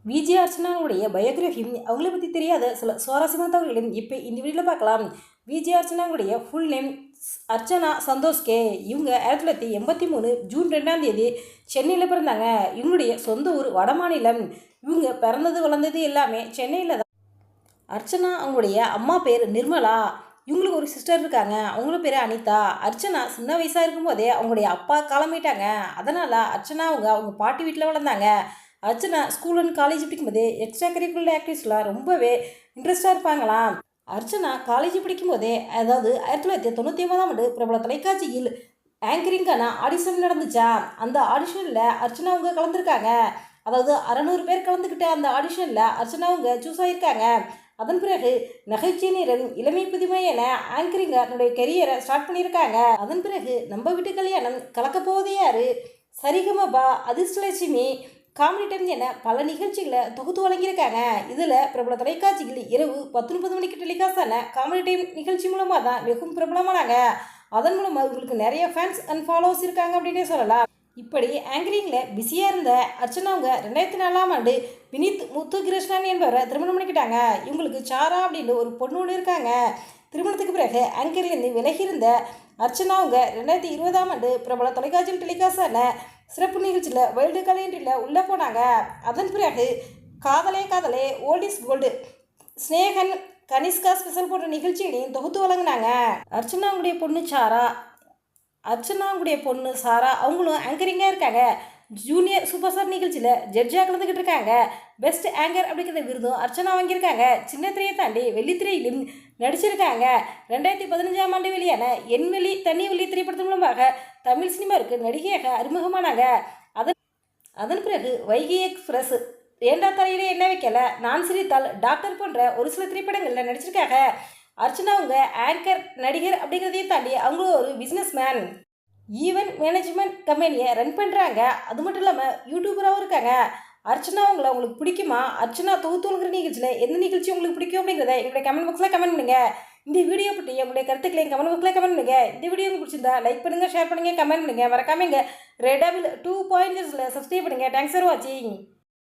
Vijay அர்ச்சனாவுடைய biography அவங்கள பற்றி தெரியாத சில சுவாரஸ்யமான தகவல்களையும் இப்போ இந்த வீடியோவில் பார்க்கலாம். விஜய் அர்ச்சனாவுடைய full name Archana Santhosh K. இவங்க 1983 ஜூன் 2 சென்னையில் பிறந்தாங்க. இவங்களுடைய சொந்த ஊர் வடமாநிலம். இவங்க பிறந்தது வளர்ந்தது எல்லாமே சென்னையில் தான். அர்ச்சனா அவங்களுடைய அம்மா பேர் நிர்மலா. இவங்களுக்கு ஒரு சிஸ்டர் இருக்காங்க. அவங்கள பேர் அனிதா. அர்ச்சனா சின்ன வயசாக இருக்கும்போதே அவங்களுடைய அப்பா கிளம்பிட்டாங்க. அதனால் அர்ச்சனா அவங்க பாட்டி வீட்டில் வளர்ந்தாங்க. அர்ச்சனா ஸ்கூல் அண்ட் காலேஜ் படிக்கும்போது எக்ஸ்ட்ரா கரிக்குலர் ஆக்டிவிட்டிஸ்லாம் ரொம்பவே இன்ட்ரெஸ்டாக இருப்பாங்களாம். அர்ச்சனா காலேஜ் படிக்கும்போதே, அதாவது 1999 பிரபல தொலைக்காட்சியில் ஆங்கரிங்கான ஆடிஷன் நடந்துச்சா. அந்த ஆடிஷனில் அர்ச்சனா அவங்க கலந்துருக்காங்க. அதாவது 600 பேர் கலந்துக்கிட்ட அந்த ஆடிஷனில் அர்ச்சனா அவங்க சூஸ் ஆகியிருக்காங்க. அதன் பிறகு நகைச்சுவை நிறம் இளமை புதுமை என ஆங்கரிங்க தன்னுடைய கெரியரை ஸ்டார்ட் பண்ணியிருக்காங்க. அதன் பிறகு நம்ம வீட்டு கல்யாணம், கலக்கப்போவதே யாரு, சரிகமபா, அதிர்ஷ்டலட்சுமி, காமெடி டைம் என பல நிகழ்ச்சிகளை தொகுத்து வழங்கியிருக்காங்க. இதில் பிரபல தொலைக்காட்சிகள் இரவு 10:30 மணிக்கு டெலிகாஸ்டான காமெடி டைம் நிகழ்ச்சி மூலமாக தான் மிகவும் பிரபலமானாங்க. அதன் மூலமாக இவங்களுக்கு நிறைய ஃபேன்ஸ் அண்ட் ஃபாலோவர்ஸ் இருக்காங்க அப்படின்னே சொல்லலாம். இப்படி ஆங்கரிங்கில் பிஸியாக இருந்த அர்ச்சனா அவங்க 2004 வினித் முத்துகிருஷ்ணன் என்பவரை திருமணம் பண்ணிக்கிட்டாங்க. இவங்களுக்கு சாரா அப்படின்னு ஒரு பொண்ணு ஒன்று இருக்காங்க. திருமணத்துக்கு பிறகு ஆங்கர்லேருந்து விலகி இருந்த அர்ச்சனா அவங்க 2020 பிரபல தொலைக்காட்சியில் டெலிகாஸ்டான சிறப்பு நிகழ்ச்சியில் வைல்டு கலையன்றில் உள்ளே போனாங்க. அதன் பிறகு காதலே காதலே, old is gold, Snehan, Kanishka special போன்ற நிகழ்ச்சிகளையும் தொகுத்து வழங்கினாங்க. அர்ச்சனாவுடைய பொண்ணு சாரா அவங்களும் ஆங்கரிங்காக இருக்காங்க. ஜூனியர் சூப்பர் ஸ்டார் நிகழ்ச்சியில் ஜட்ஜாக கலந்துக்கிட்டு இருக்காங்க. பெஸ்ட் ஆங்கர் அப்படிங்கிற விருதும் அர்ச்சனா வாங்கியிருக்காங்க. சின்ன திரையை தாண்டி வெள்ளித்திரையிலும் நடிச்சிருக்காங்க. 2015 வெளியான என் வெளி தனி வெளி திரைப்படத்தின் மூலமாக தமிழ் சினிமாவுக்கு நடிகையாக அறிமுகமானாங்க. அதன் பிறகு வைகை எக்ஸ்பிரஸ், ஏண்டா தலையிலே என்ன வைக்கல, நான் சிரித்தால், டாக்டர் போன்ற ஒரு சில திரைப்படங்களில் நடிச்சிருக்காங்க. அர்ச்சனா அவங்க ஆங்கர், நடிகர் அப்படிங்கிறதையும் தாண்டி அவங்க ஒரு பிஸ்னஸ்மேன், ஈவென்ட் மேனேஜ்மெண்ட் கம்பெனியை ரன் பண்ணுறாங்க. அது மட்டும் இல்லாமல் யூடியூபராகவும் இருக்காங்க. அர்ச்சனா உங்களுக்கு பிடிக்குமா? அர்ச்சனா தொகுத்துங்கிற நிகழ்ச்சியில் எந்த நிகழ்ச்சி உங்களுக்கு பிடிக்கும் அப்படிங்கிறத எங்களுடைய கமெண்ட் பாக்ஸில் கமெண்ட் பண்ணுங்கள். இந்த வீடியோ பற்றி உங்களுடைய கருத்துக்களையும் கமெண்ட் பாக்ஸில் கமெண்ட் பண்ணுங்கள். இந்த வீடியோ உங்களுக்கு பிடிச்சிருந்தா லைக் பண்ணுங்கள், ஷேர் பண்ணுங்கள், கமெண்ட் பண்ணுங்கள். மறக்காம இங்கே ரெட் டபிள் 2 பாயிண்ட்ஸில் சப்ஸ்கிரைப் பண்ணுங்கள். தேங்க்ஸ் ஃபார் வாட்சிங்.